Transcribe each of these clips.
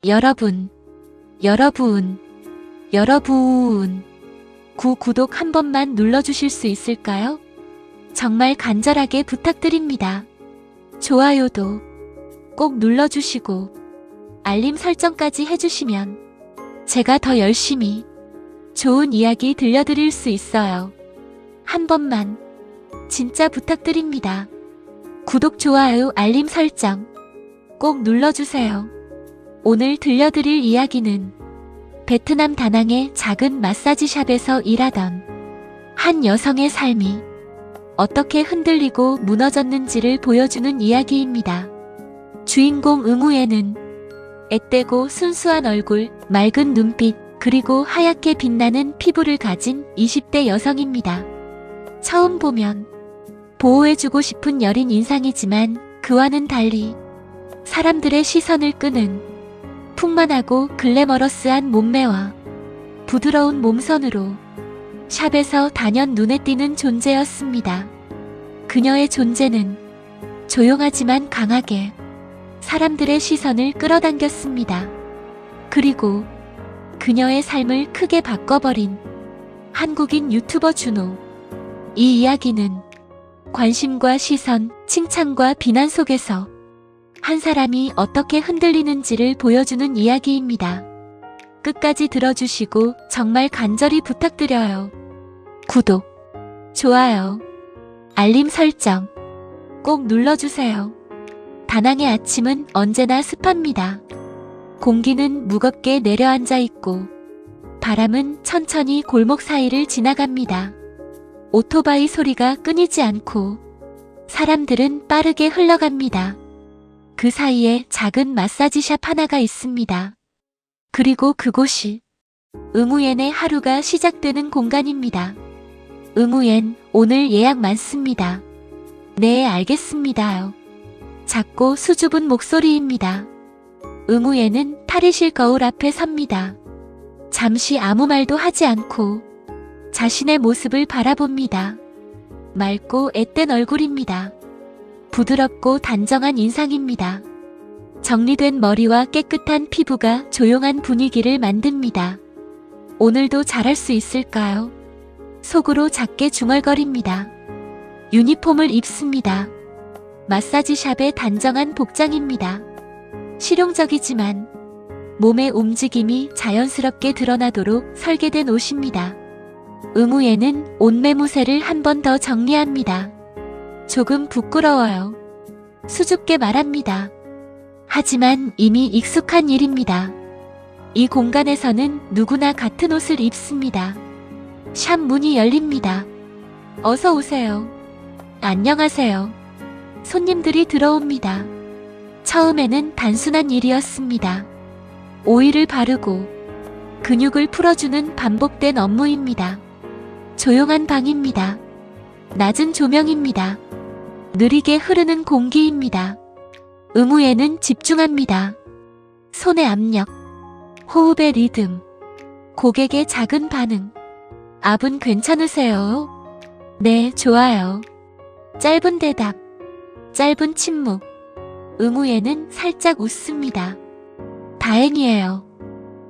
여러분, 여러분, 여러분. 구독 한 번만 눌러주실 수 있을까요? 정말 간절하게 부탁드립니다. 좋아요도 꼭 눌러주시고 알림 설정까지 해주시면 제가 더 열심히 좋은 이야기 들려드릴 수 있어요. 한 번만 진짜 부탁드립니다. 구독, 좋아요, 알림 설정 꼭 눌러주세요. 오늘 들려드릴 이야기는 베트남 다낭의 작은 마사지샵에서 일하던 한 여성의 삶이 어떻게 흔들리고 무너졌는지를 보여주는 이야기입니다. 주인공 응우에는 앳되고 순수한 얼굴, 맑은 눈빛, 그리고 하얗게 빛나는 피부를 가진 20대 여성입니다. 처음 보면 보호해주고 싶은 여린 인상이지만 그와는 달리 사람들의 시선을 끄는 풍만하고 글래머러스한 몸매와 부드러운 몸선으로 샵에서 단연 눈에 띄는 존재였습니다. 그녀의 존재는 조용하지만 강하게 사람들의 시선을 끌어당겼습니다. 그리고 그녀의 삶을 크게 바꿔버린 한국인 유튜버 준호. 이 이야기는 관심과 시선, 칭찬과 비난 속에서 한 사람이 어떻게 흔들리는지를 보여주는 이야기입니다. 끝까지 들어주시고 정말 간절히 부탁드려요. 구독, 좋아요, 알림 설정 꼭 눌러주세요. 다낭의 아침은 언제나 습합니다. 공기는 무겁게 내려앉아 있고 바람은 천천히 골목 사이를 지나갑니다. 오토바이 소리가 끊이지 않고 사람들은 빠르게 흘러갑니다. 그 사이에 작은 마사지샵 하나가 있습니다. 그리고 그곳이 응우옌의 하루가 시작되는 공간입니다. 응우옌, 오늘 예약 많습니다. 네, 알겠습니다요. 작고 수줍은 목소리입니다. 응우옌은 탈의실 거울 앞에 섭니다. 잠시 아무 말도 하지 않고 자신의 모습을 바라봅니다. 맑고 앳된 얼굴입니다. 부드럽고 단정한 인상입니다. 정리된 머리와 깨끗한 피부가 조용한 분위기를 만듭니다. 오늘도 잘할 수 있을까요? 속으로 작게 중얼거립니다. 유니폼을 입습니다. 마사지샵의 단정한 복장입니다. 실용적이지만 몸의 움직임이 자연스럽게 드러나도록 설계된 옷입니다. 응우에는 옷 매무새를 한 번 더 정리합니다. 조금 부끄러워요. 수줍게 말합니다. 하지만 이미 익숙한 일입니다. 이 공간에서는 누구나 같은 옷을 입습니다. 샵 문이 열립니다. 어서 오세요. 안녕하세요. 손님들이 들어옵니다. 처음에는 단순한 일이었습니다. 오일을 바르고 근육을 풀어주는 반복된 업무입니다. 조용한 방입니다. 낮은 조명입니다. 느리게 흐르는 공기입니다. 응우에는 집중합니다. 손의 압력, 호흡의 리듬, 고객의 작은 반응. 압은 괜찮으세요? 네, 좋아요. 짧은 대답, 짧은 침묵. 응우에는 살짝 웃습니다. 다행이에요.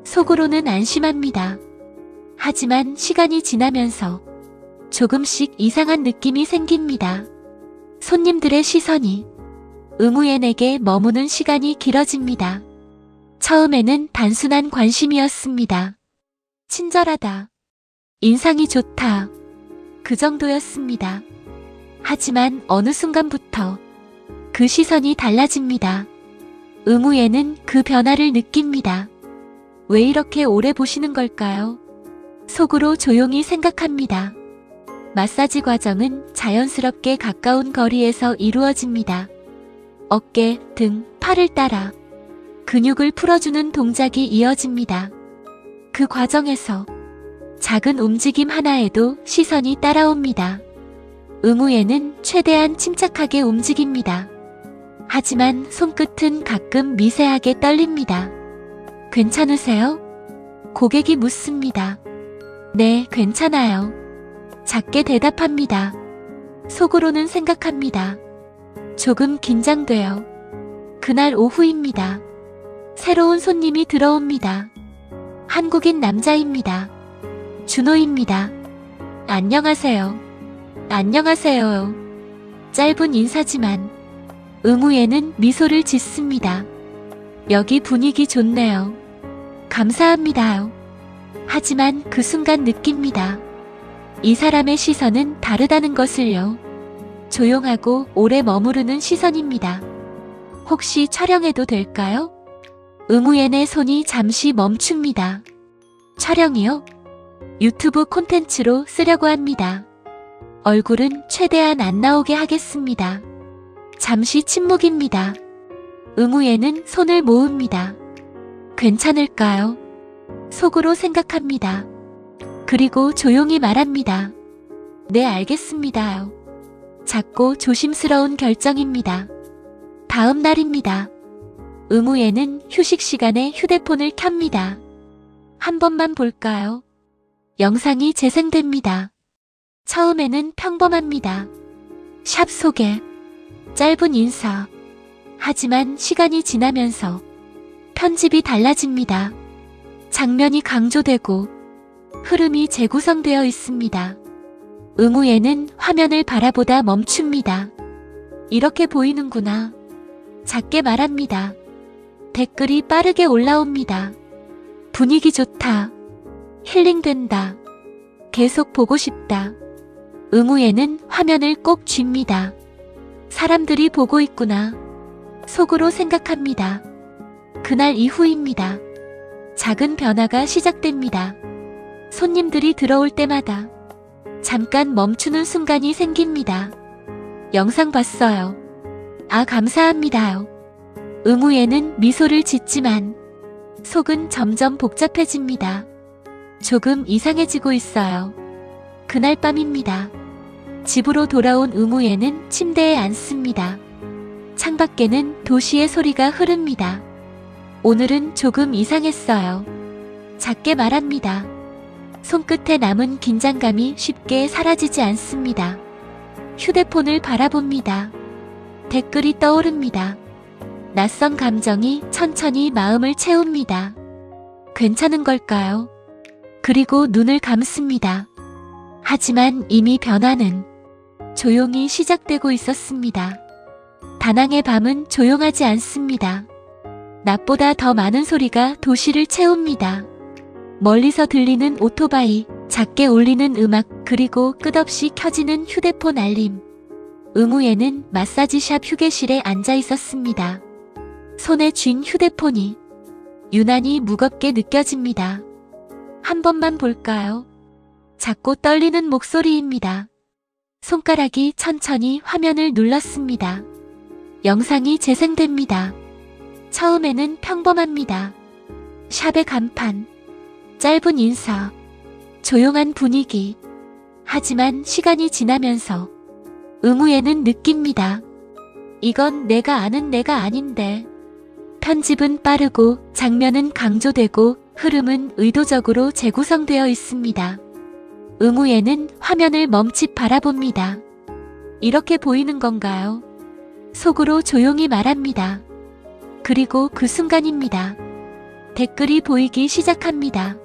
속으로는 안심합니다. 하지만 시간이 지나면서 조금씩 이상한 느낌이 생깁니다. 손님들의 시선이 응우옌에게 머무는 시간이 길어집니다. 처음에는 단순한 관심이었습니다. 친절하다, 인상이 좋다, 그 정도였습니다. 하지만 어느 순간부터 그 시선이 달라집니다. 응우옌은 그 변화를 느낍니다. 왜 이렇게 오래 보시는 걸까요? 속으로 조용히 생각합니다. 마사지 과정은 자연스럽게 가까운 거리에서 이루어집니다. 어깨, 등, 팔을 따라 근육을 풀어주는 동작이 이어집니다. 그 과정에서 작은 움직임 하나에도 시선이 따라옵니다. 응우에는 최대한 침착하게 움직입니다. 하지만 손끝은 가끔 미세하게 떨립니다. 괜찮으세요? 고객이 묻습니다. 네, 괜찮아요. 작게 대답합니다. 속으로는 생각합니다. 조금 긴장돼요. 그날 오후입니다. 새로운 손님이 들어옵니다. 한국인 남자입니다. 준호입니다. 안녕하세요. 안녕하세요. 짧은 인사지만 응우에는 미소를 짓습니다. 여기 분위기 좋네요. 감사합니다. 하지만 그 순간 느낍니다. 이 사람의 시선은 다르다는 것을요. 조용하고 오래 머무르는 시선입니다. 혹시 촬영해도 될까요? 응우엔의 손이 잠시 멈춥니다. 촬영이요? 유튜브 콘텐츠로 쓰려고 합니다. 얼굴은 최대한 안 나오게 하겠습니다. 잠시 침묵입니다. 응우엔은 손을 모읍니다. 괜찮을까요? 속으로 생각합니다. 그리고 조용히 말합니다. 네, 알겠습니다. 작고 조심스러운 결정입니다. 다음 날입니다. 응우에는 휴식 시간에 휴대폰을 켭니다. 한 번만 볼까요? 영상이 재생됩니다. 처음에는 평범합니다. 샵 소개, 짧은 인사. 하지만 시간이 지나면서 편집이 달라집니다. 장면이 강조되고 흐름이 재구성되어 있습니다. 응우에는 화면을 바라보다 멈춥니다. 이렇게 보이는구나. 작게 말합니다. 댓글이 빠르게 올라옵니다. 분위기 좋다. 힐링된다. 계속 보고 싶다. 응우에는 화면을 꼭 쥡니다. 사람들이 보고 있구나. 속으로 생각합니다. 그날 이후입니다. 작은 변화가 시작됩니다. 손님들이 들어올 때마다 잠깐 멈추는 순간이 생깁니다. 영상 봤어요. 아, 감사합니다요. 응우에는 미소를 짓지만 속은 점점 복잡해집니다. 조금 이상해지고 있어요. 그날 밤입니다. 집으로 돌아온 응우에는 침대에 앉습니다. 창밖에는 도시의 소리가 흐릅니다. 오늘은 조금 이상했어요. 작게 말합니다. 손끝에 남은 긴장감이 쉽게 사라지지 않습니다. 휴대폰을 바라봅니다. 댓글이 떠오릅니다. 낯선 감정이 천천히 마음을 채웁니다. 괜찮은 걸까요? 그리고 눈을 감습니다. 하지만 이미 변화는 조용히 시작되고 있었습니다. 다낭의 밤은 조용하지 않습니다. 낮보다 더 많은 소리가 도시를 채웁니다. 멀리서 들리는 오토바이, 작게 울리는 음악, 그리고 끝없이 켜지는 휴대폰 알림. 응우에는 마사지샵 휴게실에 앉아 있었습니다. 손에 쥔 휴대폰이 유난히 무겁게 느껴집니다. 한 번만 볼까요? 작고 떨리는 목소리입니다. 손가락이 천천히 화면을 눌렀습니다. 영상이 재생됩니다. 처음에는 평범합니다. 샵의 간판, 짧은 인사, 조용한 분위기. 하지만 시간이 지나면서 응우에는 느낍니다. 이건 내가 아는 내가 아닌데. 편집은 빠르고 장면은 강조되고 흐름은 의도적으로 재구성되어 있습니다. 응우에는 화면을 멈칫 바라봅니다. 이렇게 보이는 건가요? 속으로 조용히 말합니다. 그리고 그 순간입니다. 댓글이 보이기 시작합니다.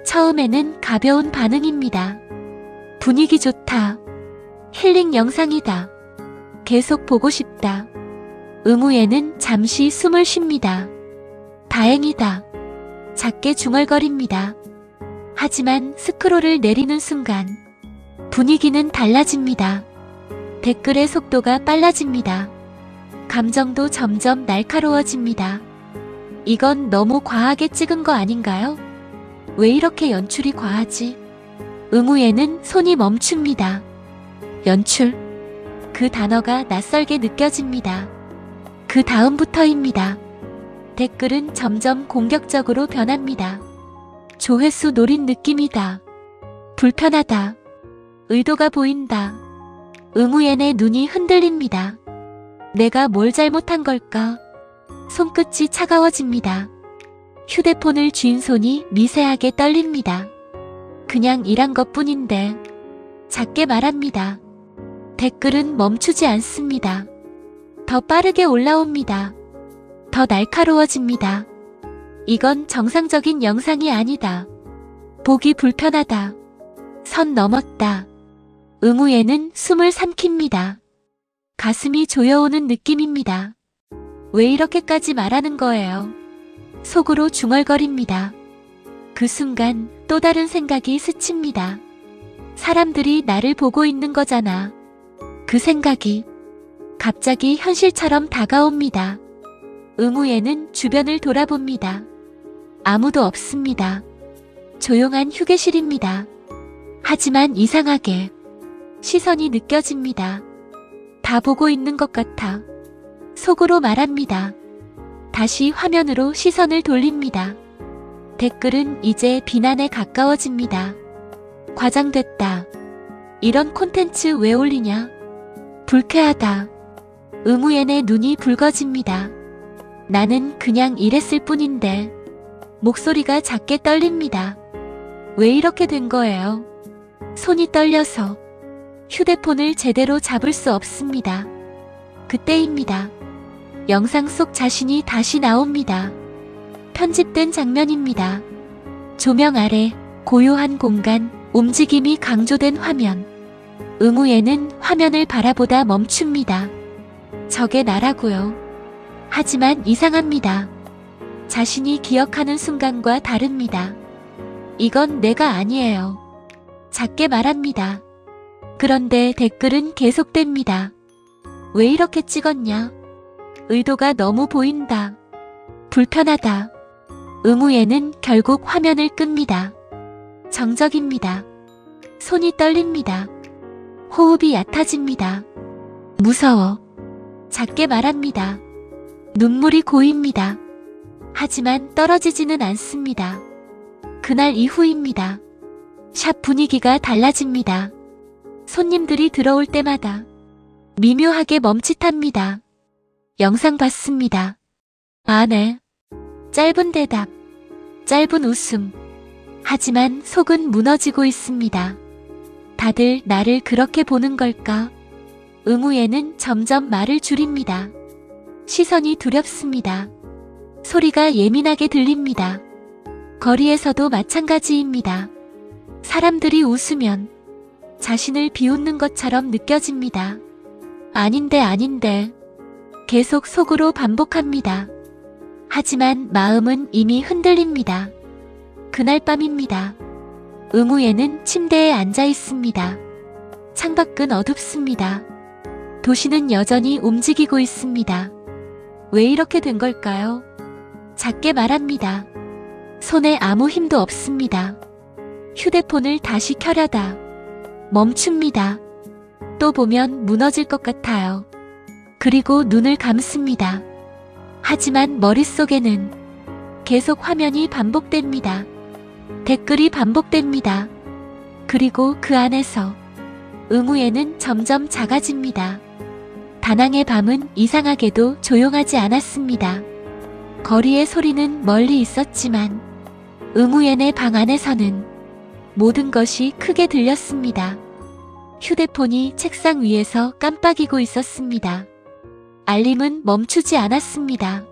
처음에는 가벼운 반응입니다. 분위기 좋다. 힐링 영상이다. 계속 보고 싶다. 응우에는 잠시 숨을 쉽니다. 다행이다. 작게 중얼거립니다. 하지만 스크롤을 내리는 순간 분위기는 달라집니다. 댓글의 속도가 빨라집니다. 감정도 점점 날카로워집니다. 이건 너무 과하게 찍은 거 아닌가요? 왜 이렇게 연출이 과하지? 응우에는 손이 멈춥니다. 연출. 그 단어가 낯설게 느껴집니다. 그 다음부터입니다. 댓글은 점점 공격적으로 변합니다. 조회수 노린 느낌이다. 불편하다. 의도가 보인다. 응우엔의 눈이 흔들립니다. 내가 뭘 잘못한 걸까? 손끝이 차가워집니다. 휴대폰을 쥔 손이 미세하게 떨립니다. 그냥 일한 것뿐인데. 작게 말합니다. 댓글은 멈추지 않습니다. 더 빠르게 올라옵니다. 더 날카로워집니다. 이건 정상적인 영상이 아니다. 보기 불편하다. 선 넘었다. 응우에는 숨을 삼킵니다. 가슴이 조여오는 느낌입니다. 왜 이렇게까지 말하는 거예요? 속으로 중얼거립니다. 그 순간 또 다른 생각이 스칩니다. 사람들이 나를 보고 있는 거잖아. 그 생각이 갑자기 현실처럼 다가옵니다. 응우에는 주변을 돌아봅니다. 아무도 없습니다. 조용한 휴게실입니다. 하지만 이상하게 시선이 느껴집니다. 다 보고 있는 것 같아. 속으로 말합니다. 다시 화면으로 시선을 돌립니다. 댓글은 이제 비난에 가까워집니다. 과장됐다. 이런 콘텐츠 왜 올리냐? 불쾌하다. 응우엔의 눈이 붉어집니다. 나는 그냥 이랬을 뿐인데. 목소리가 작게 떨립니다. 왜 이렇게 된 거예요? 손이 떨려서 휴대폰을 제대로 잡을 수 없습니다. 그때입니다. 영상 속 자신이 다시 나옵니다. 편집된 장면입니다. 조명 아래 고요한 공간, 움직임이 강조된 화면. 응우에는 화면을 바라보다 멈춥니다. 저게 나라고요. 하지만 이상합니다. 자신이 기억하는 순간과 다릅니다. 이건 내가 아니에요. 작게 말합니다. 그런데 댓글은 계속됩니다. 왜 이렇게 찍었냐? 의도가 너무 보인다. 불편하다. 응우에는 결국 화면을 끕니다. 정적입니다. 손이 떨립니다. 호흡이 얕아집니다. 무서워. 작게 말합니다. 눈물이 고입니다. 하지만 떨어지지는 않습니다. 그날 이후입니다. 샵 분위기가 달라집니다. 손님들이 들어올 때마다 미묘하게 멈칫합니다. 영상 봤습니다. 아, 네. 짧은 대답, 짧은 웃음. 하지만 속은 무너지고 있습니다. 다들 나를 그렇게 보는 걸까? 응우에는 점점 말을 줄입니다. 시선이 두렵습니다. 소리가 예민하게 들립니다. 거리에서도 마찬가지입니다. 사람들이 웃으면 자신을 비웃는 것처럼 느껴집니다. 아닌데. 계속 속으로 반복합니다. 하지만 마음은 이미 흔들립니다. 그날 밤입니다. 응우에는 침대에 앉아 있습니다. 창밖은 어둡습니다. 도시는 여전히 움직이고 있습니다. 왜 이렇게 된 걸까요? 작게 말합니다. 손에 아무 힘도 없습니다. 휴대폰을 다시 켜려다 멈춥니다. 또 보면 무너질 것 같아요. 그리고 눈을 감습니다. 하지만 머릿속에는 계속 화면이 반복됩니다. 댓글이 반복됩니다. 그리고 그 안에서 응우에는 점점 작아집니다. 다낭의 밤은 이상하게도 조용하지 않았습니다. 거리의 소리는 멀리 있었지만 응우엔의 방 안에서는 모든 것이 크게 들렸습니다. 휴대폰이 책상 위에서 깜빡이고 있었습니다. 알림은 멈추지 않았습니다.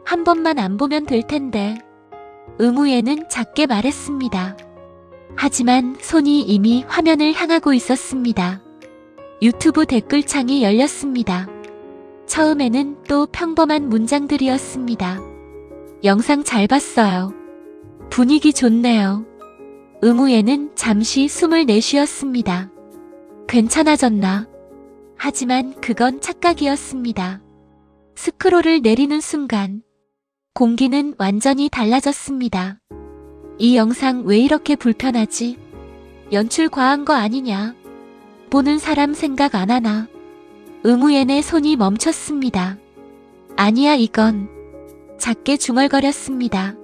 한 번만 안 보면 될 텐데. 응우에는 작게 말했습니다. 하지만 손이 이미 화면을 향하고 있었습니다. 유튜브 댓글창이 열렸습니다. 처음에는 또 평범한 문장들이었습니다. 영상 잘 봤어요. 분위기 좋네요. 응우에는 잠시 숨을 내쉬었습니다. 괜찮아졌나? 하지만 그건 착각이었습니다. 스크롤을 내리는 순간 공기는 완전히 달라졌습니다. 이 영상 왜 이렇게 불편하지? 연출 과한 거 아니냐? 보는 사람 생각 안 하나? 응우엔의 손이 멈췄습니다. 아니야, 이건. 작게 중얼거렸습니다.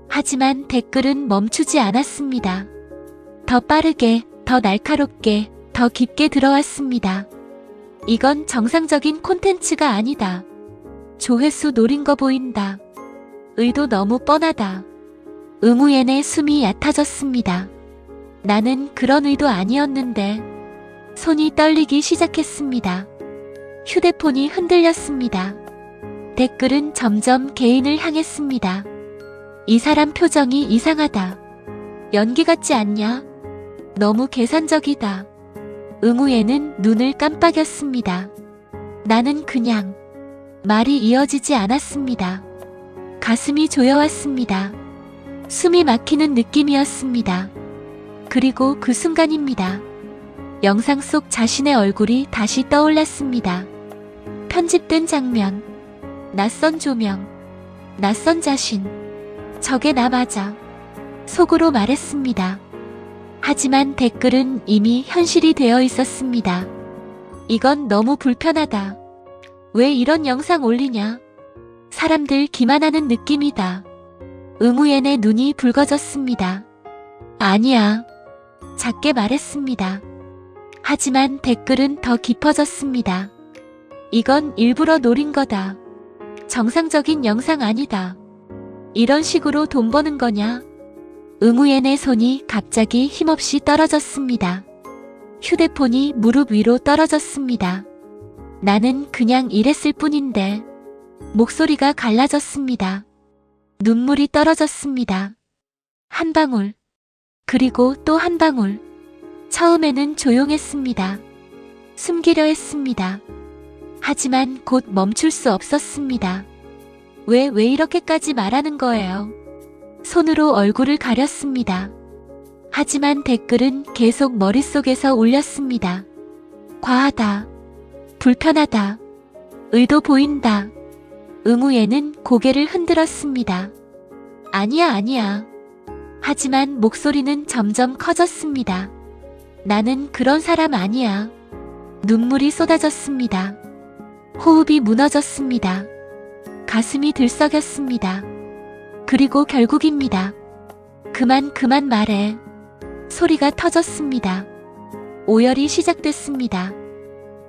하지만 댓글은 멈추지 않았습니다. 더 빠르게, 더 날카롭게, 더 깊게 들어왔습니다. 이건 정상적인 콘텐츠가 아니다. 조회수 노린 거 보인다. 의도 너무 뻔하다. 응우엔의 숨이 얕아졌습니다. 나는 그런 의도 아니었는데. 손이 떨리기 시작했습니다. 휴대폰이 흔들렸습니다. 댓글은 점점 개인을 향했습니다. 이 사람 표정이 이상하다. 연기 같지 않냐? 너무 계산적이다. 응우에는 눈을 깜빡였습니다. 나는 그냥 말이 이어지지 않았습니다. 가슴이 조여왔습니다. 숨이 막히는 느낌이었습니다. 그리고 그 순간입니다. 영상 속 자신의 얼굴이 다시 떠올랐습니다. 편집된 장면, 낯선 조명, 낯선 자신. 저게 나 맞아. 속으로 말했습니다. 하지만 댓글은 이미 현실이 되어 있었습니다. 이건 너무 불편하다. 왜 이런 영상 올리냐? 사람들 기만하는 느낌이다. 응우엔의 눈이 붉어졌습니다. 아니야. 작게 말했습니다. 하지만 댓글은 더 깊어졌습니다. 이건 일부러 노린 거다. 정상적인 영상 아니다. 이런 식으로 돈 버는 거냐? 응우엔의 손이 갑자기 힘없이 떨어졌습니다. 휴대폰이 무릎 위로 떨어졌습니다. 나는 그냥 이랬을 뿐인데. 목소리가 갈라졌습니다. 눈물이 떨어졌습니다. 한 방울. 그리고 또 한 방울. 처음에는 조용했습니다. 숨기려 했습니다. 하지만 곧 멈출 수 없었습니다. 왜 이렇게까지 말하는 거예요? 손으로 얼굴을 가렸습니다. 하지만 댓글은 계속 머릿속에서 울렸습니다. 과하다. 불편하다. 의도 보인다. 응우에는 고개를 흔들었습니다. 아니야. 하지만 목소리는 점점 커졌습니다. 나는 그런 사람 아니야. 눈물이 쏟아졌습니다. 호흡이 무너졌습니다. 가슴이 들썩였습니다. 그리고 결국입니다. 그만 말해. 소리가 터졌습니다. 오열이 시작됐습니다.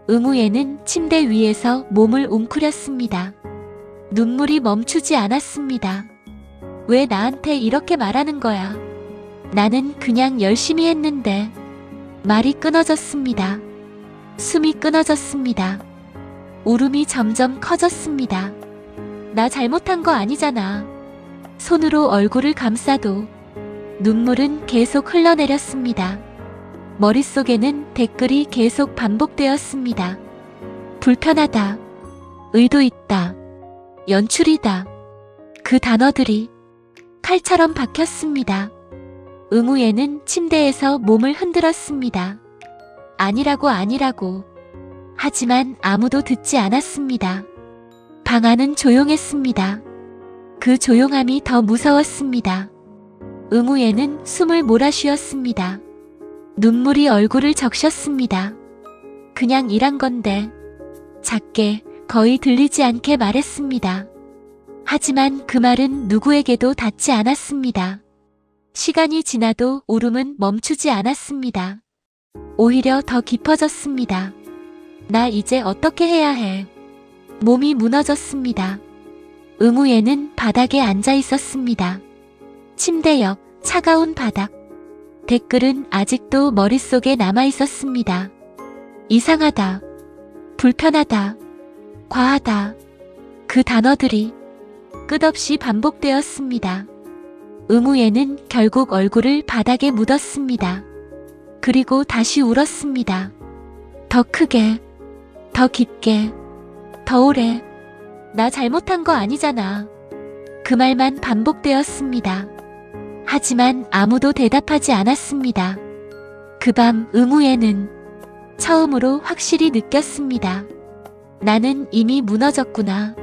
응우에는 침대 위에서 몸을 웅크렸습니다. 눈물이 멈추지 않았습니다. 왜 나한테 이렇게 말하는 거야? 나는 그냥 열심히 했는데. 말이 끊어졌습니다. 숨이 끊어졌습니다. 울음이 점점 커졌습니다. 나 잘못한 거 아니잖아. 손으로 얼굴을 감싸도 눈물은 계속 흘러내렸습니다. 머릿속에는 댓글이 계속 반복되었습니다. 불편하다. 의도 있다. 연출이다. 그 단어들이 칼처럼 박혔습니다. 응우에는 침대에서 몸을 흔들었습니다. 아니라고. 하지만 아무도 듣지 않았습니다. 방 안은 조용했습니다. 그 조용함이 더 무서웠습니다. 응우에는 숨을 몰아쉬었습니다. 눈물이 얼굴을 적셨습니다. 그냥 일한 건데. 작게, 거의 들리지 않게 말했습니다. 하지만 그 말은 누구에게도 닿지 않았습니다. 시간이 지나도 울음은 멈추지 않았습니다. 오히려 더 깊어졌습니다. 나 이제 어떻게 해야 해? 몸이 무너졌습니다. 응우에는 바닥에 앉아 있었습니다. 침대 옆 차가운 바닥. 댓글은 아직도 머릿속에 남아 있었습니다. 이상하다. 불편하다. 과하다. 그 단어들이 끝없이 반복되었습니다. 응우에는 결국 얼굴을 바닥에 묻었습니다. 그리고 다시 울었습니다. 더 크게, 더 깊게, 더 오래. 나 잘못한 거 아니잖아. 그 말만 반복되었습니다. 하지만 아무도 대답하지 않았습니다. 그 밤 응우에는 처음으로 확실히 느꼈습니다. 나는 이미 무너졌구나.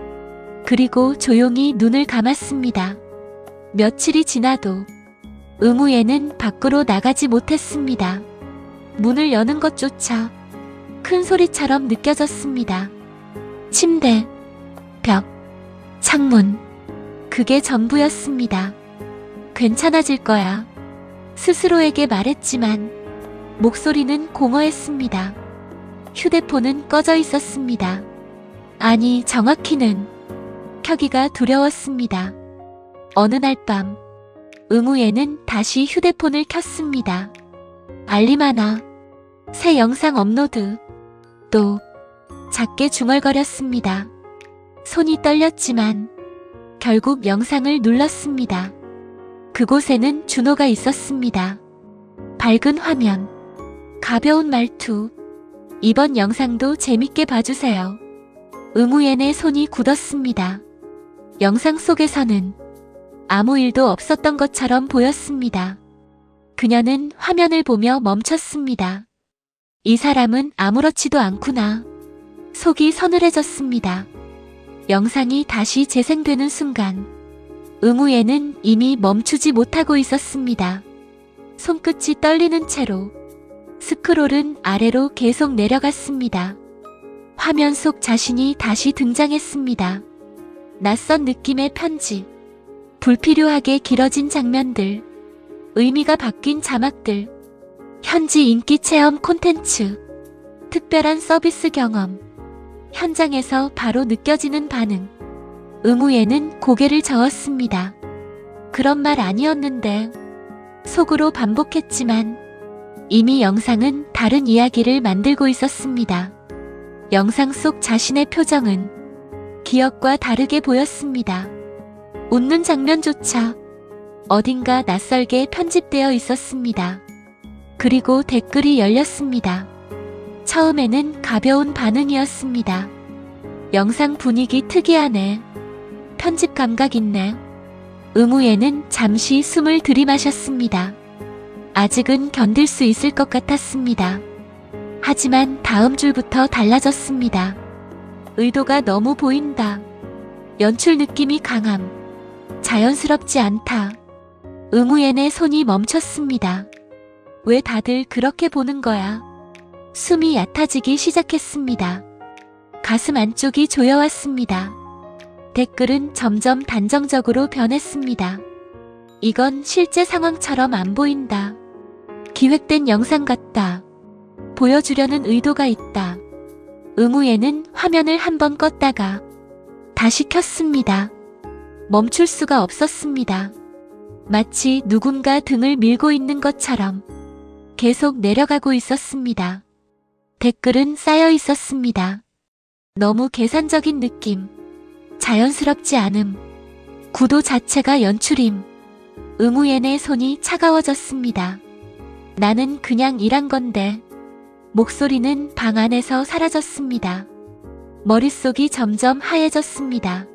그리고 조용히 눈을 감았습니다. 며칠이 지나도 응우에는 밖으로 나가지 못했습니다. 문을 여는 것조차 큰 소리처럼 느껴졌습니다. 침대, 벽, 창문. 그게 전부였습니다. 괜찮아질 거야. 스스로에게 말했지만 목소리는 공허했습니다. 휴대폰은 꺼져 있었습니다. 아니, 정확히는 켜기가 두려웠습니다. 어느 날 밤, 응우에는 다시 휴대폰을 켰습니다. 알림 하나, 새 영상 업로드. 또 작게 중얼거렸습니다. 손이 떨렸지만 결국 영상을 눌렀습니다. 그곳에는 준호가 있었습니다. 밝은 화면, 가벼운 말투. 이번 영상도 재밌게 봐주세요. 응우옌의 손이 굳었습니다. 영상 속에서는 아무 일도 없었던 것처럼 보였습니다. 그녀는 화면을 보며 멈췄습니다. 이 사람은 아무렇지도 않구나. 속이 서늘해졌습니다. 영상이 다시 재생되는 순간 응우옌은 이미 멈추지 못하고 있었습니다. 손끝이 떨리는 채로 스크롤은 아래로 계속 내려갔습니다. 화면 속 자신이 다시 등장했습니다. 낯선 느낌의 편지, 불필요하게 길어진 장면들, 의미가 바뀐 자막들, 현지 인기 체험 콘텐츠, 특별한 서비스 경험, 현장에서 바로 느껴지는 반응. 응우옌은 고개를 저었습니다. 그런 말 아니었는데. 속으로 반복했지만 이미 영상은 다른 이야기를 만들고 있었습니다. 영상 속 자신의 표정은 기억과 다르게 보였습니다. 웃는 장면조차 어딘가 낯설게 편집되어 있었습니다. 그리고 댓글이 열렸습니다. 처음에는 가벼운 반응이었습니다. 영상 분위기 특이하네. 편집 감각 있네. 응우옌은 잠시 숨을 들이마셨습니다. 아직은 견딜 수 있을 것 같았습니다. 하지만 다음 줄부터 달라졌습니다. 의도가 너무 보인다. 연출 느낌이 강함. 자연스럽지 않다. 응우옌의 손이 멈췄습니다. 왜 다들 그렇게 보는 거야? 숨이 얕아지기 시작했습니다. 가슴 안쪽이 조여왔습니다. 댓글은 점점 단정적으로 변했습니다. 이건 실제 상황처럼 안 보인다. 기획된 영상 같다. 보여주려는 의도가 있다. 응우옌은 화면을 한번 껐다가 다시 켰습니다. 멈출 수가 없었습니다. 마치 누군가 등을 밀고 있는 것처럼 계속 내려가고 있었습니다. 댓글은 쌓여 있었습니다. 너무 계산적인 느낌. 자연스럽지 않음. 구도 자체가 연출임. 응우옌의 손이 차가워졌습니다. 나는 그냥 일한 건데. 목소리는 방 안에서 사라졌습니다. 머릿속이 점점 하얘졌습니다.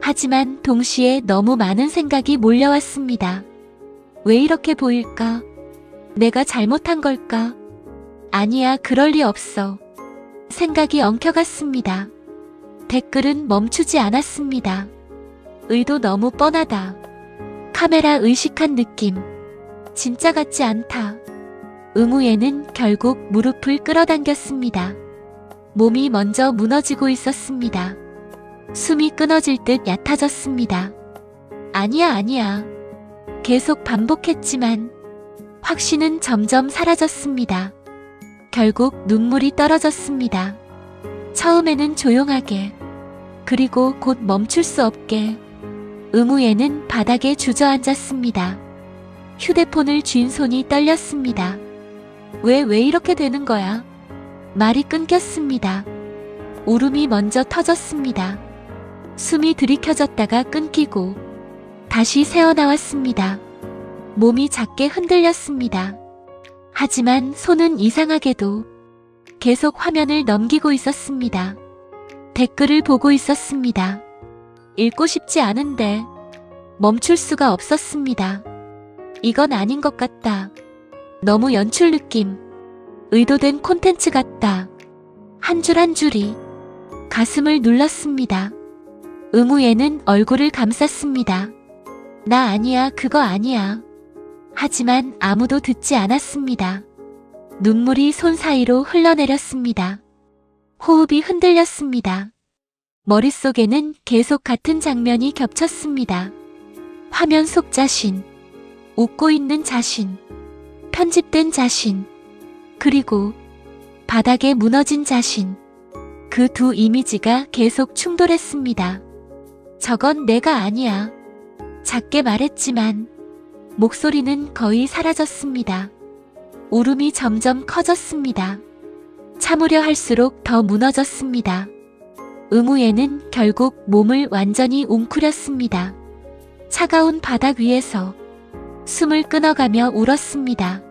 하지만 동시에 너무 많은 생각이 몰려왔습니다. 왜 이렇게 보일까? 내가 잘못한 걸까? 아니야, 그럴 리 없어. 생각이 엉켜갔습니다. 댓글은 멈추지 않았습니다. 의도 너무 뻔하다. 카메라 의식한 느낌. 진짜 같지 않다. 응우옌은 결국 무릎을 끌어당겼습니다. 몸이 먼저 무너지고 있었습니다. 숨이 끊어질 듯 얕아졌습니다. 아니야, 아니야. 계속 반복했지만 확신은 점점 사라졌습니다. 결국 눈물이 떨어졌습니다. 처음에는 조용하게, 그리고 곧 멈출 수 없게. 응우옌은 바닥에 주저앉았습니다. 휴대폰을 쥔 손이 떨렸습니다. 왜 이렇게 되는 거야? 말이 끊겼습니다. 울음이 먼저 터졌습니다. 숨이 들이켜졌다가 끊기고 다시 새어나왔습니다. 몸이 작게 흔들렸습니다. 하지만 손은 이상하게도 계속 화면을 넘기고 있었습니다. 댓글을 보고 있었습니다. 읽고 싶지 않은데 멈출 수가 없었습니다. 이건 아닌 것 같다. 너무 연출 느낌. 의도된 콘텐츠 같다. 한 줄 한 줄이 가슴을 눌렀습니다. 응우옌은 얼굴을 감쌌습니다. 나 아니야, 그거 아니야. 하지만 아무도 듣지 않았습니다. 눈물이 손 사이로 흘러내렸습니다. 호흡이 흔들렸습니다. 머릿속에는 계속 같은 장면이 겹쳤습니다. 화면 속 자신, 웃고 있는 자신, 편집된 자신, 그리고 바닥에 무너진 자신. 그 두 이미지가 계속 충돌했습니다. 저건 내가 아니야. 작게 말했지만 목소리는 거의 사라졌습니다. 울음이 점점 커졌습니다. 참으려 할수록 더 무너졌습니다. 응우옌은 결국 몸을 완전히 웅크렸습니다. 차가운 바닥 위에서 숨을 끊어가며 울었습니다.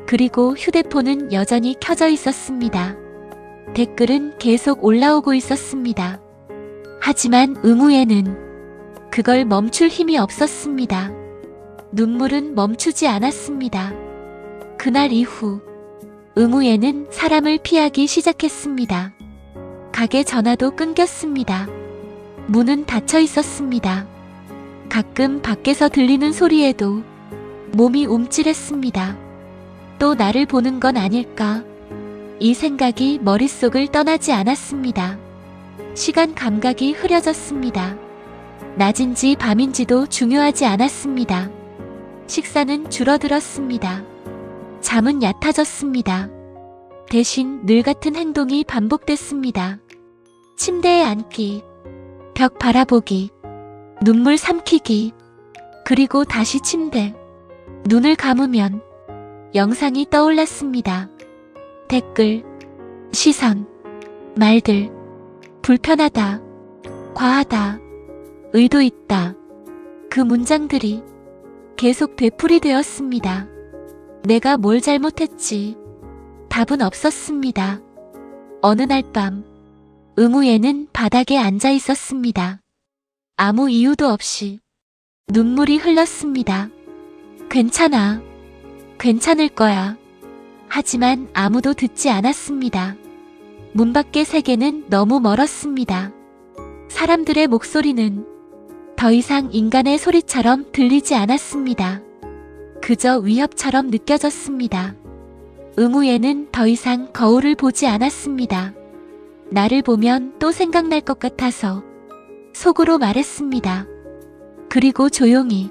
그리고 휴대폰은 여전히 켜져 있었습니다. 댓글은 계속 올라오고 있었습니다. 하지만 응우에는 그걸 멈출 힘이 없었습니다. 눈물은 멈추지 않았습니다. 그날 이후 응우에는 사람을 피하기 시작했습니다. 가게 전화도 끊겼습니다. 문은 닫혀 있었습니다. 가끔 밖에서 들리는 소리에도 몸이 움찔했습니다. 또 나를 보는 건 아닐까? 이 생각이 머릿속을 떠나지 않았습니다. 시간 감각이 흐려졌습니다. 낮인지 밤인지도 중요하지 않았습니다. 식사는 줄어들었습니다. 잠은 얕아졌습니다. 대신 늘 같은 행동이 반복됐습니다. 침대에 앉기, 벽 바라보기, 눈물 삼키기, 그리고 다시 침대. 눈을 감으면 영상이 떠올랐습니다. 댓글, 시선, 말들, 불편하다, 과하다, 의도 있다. 그 문장들이 계속 되풀이되었습니다. 내가 뭘 잘못했지? 답은 없었습니다. 어느 날 밤, 응우에는 바닥에 앉아 있었습니다. 아무 이유도 없이 눈물이 흘렀습니다. 괜찮아. 괜찮을 거야. 하지만 아무도 듣지 않았습니다. 문 밖의 세계는 너무 멀었습니다. 사람들의 목소리는 더 이상 인간의 소리처럼 들리지 않았습니다. 그저 위협처럼 느껴졌습니다. 응우에는 더 이상 거울을 보지 않았습니다. 나를 보면 또 생각날 것 같아서 속으로 말했습니다. 그리고 조용히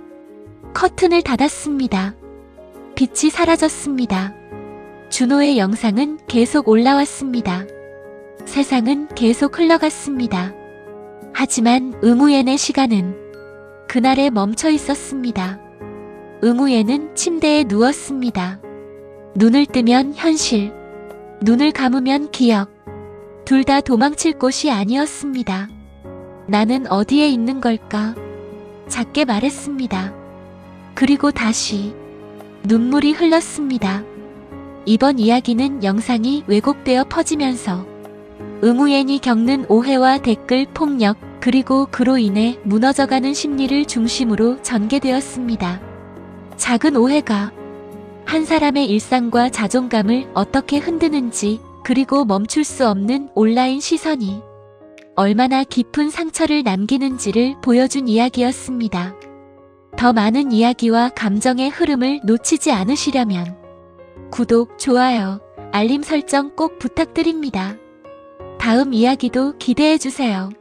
커튼을 닫았습니다. 빛이 사라졌습니다. 준호의 영상은 계속 올라왔습니다. 세상은 계속 흘러갔습니다. 하지만 응우엔의 시간은 그날에 멈춰 있었습니다. 응우엔은 침대에 누웠습니다. 눈을 뜨면 현실, 눈을 감으면 기억. 둘 다 도망칠 곳이 아니었습니다. 나는 어디에 있는 걸까? 작게 말했습니다. 그리고 다시 눈물이 흘렀습니다. 이번 이야기는 영상이 왜곡되어 퍼지면서 응우엔이 겪는 오해와 댓글 폭력, 그리고 그로 인해 무너져가는 심리를 중심으로 전개되었습니다. 작은 오해가 한 사람의 일상과 자존감을 어떻게 흔드는지, 그리고 멈출 수 없는 온라인 시선이 얼마나 깊은 상처를 남기는지를 보여준 이야기였습니다. 더 많은 이야기와 감정의 흐름을 놓치지 않으시려면 구독, 좋아요, 알림 설정 꼭 부탁드립니다. 다음 이야기도 기대해주세요.